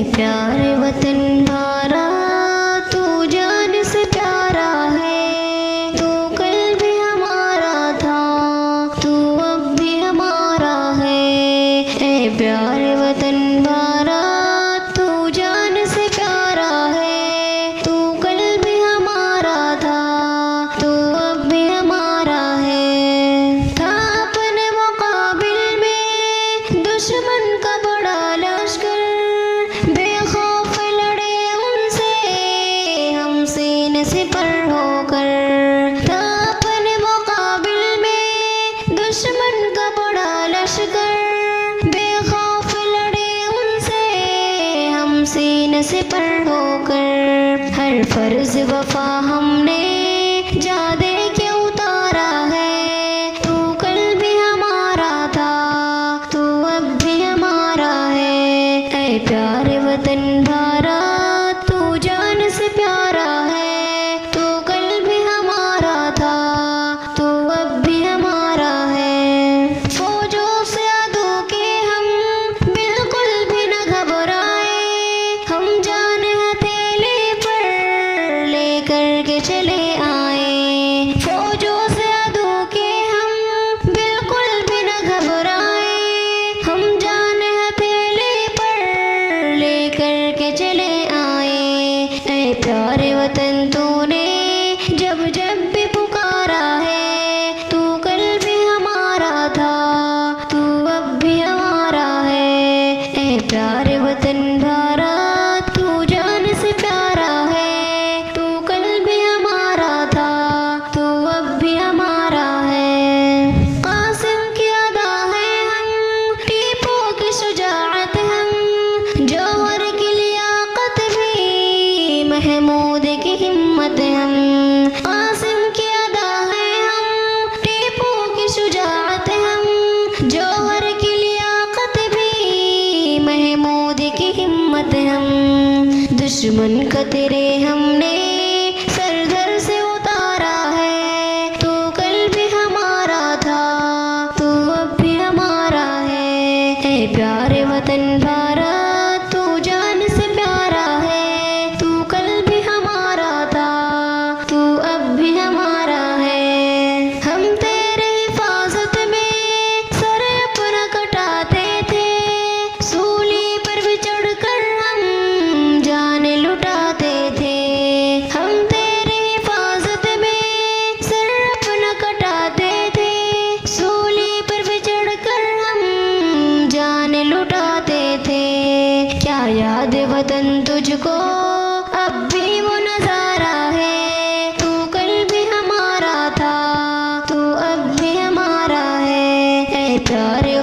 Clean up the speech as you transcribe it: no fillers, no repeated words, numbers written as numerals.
प्यारे वतन भारत, तू जान से प्यारा है। तू कल भी हमारा था, तू अब भी हमारा है। ऐ प्यारे वतन भारत, तू जान से प्यारा है। तू कल भी हमारा था, तू अब भी हमारा है। था अपने मुकाबिल में दुश्मन का बड़ा लश्कर, बेखौफ लड़े उनसे हम सीने से पर होकर। था अपने मुकाबिल में दुश्मन का बड़ा लश्कर, बेखौफ लड़े उनसे हम सीने से पर होकर। हर फर्ज वफा हमने जा दे के उतारा है। तू कल भी हमारा था, तू अब भी हमारा है। ऐ प्यारे वतन भारत, तू जान से प्यारा है। तू कल भी हमारा था, तू अब भी हमारा है। फौजों से अदू के हम बिल्कुल भी न घबराए, हम जान हथेली पर लेकर के चले आए। फौजों से अदू के हम बिल्कुल भी न घबराए, हम जान हथेली पर लेकर के चले आए। ऐ प्यारे वतन, तूने जब जब भी पुकारा है। तू कल भी हमारा था, तू अब भी हमारा है। ऐ प्यारे वतन भारत, तू जान से प्यारा है। तू कल भी हमारा था, तू अब भी हमारा है। कासिम की अदा है हम, टीपू की शुजाअत हम, जौहर की लियाकत भी, महमूद की हिम्मत हम। कासिम की अदा है हम, टीपू की शुजाअत हम, जौहर की लियाकत भी, महमूद की हिम्मत हम। दुश्मन का तेरे हमने सरधर से उतारा है। तू कल भी हमारा था, तू अब भी हमारा है। ऐ प्यारे वतन भारत, तू जान से प्यारा है। तू कल भी हमारा था, तू अब भी हमारा है। हम तेरे हिफाजत में सर अपना कटाते थे, सूली पर भी चढ़कर हम जान लुटाते थे। हम तेरे हिफाजत में सर अपना कटाते थे, सूली पर भी चढ़कर हम जान लुटाते थे। क्या याद वतन तुझको अब भी वो नजारा है। तू कल भी हमारा था, तू अब भी हमारा है। ऐ प्यारे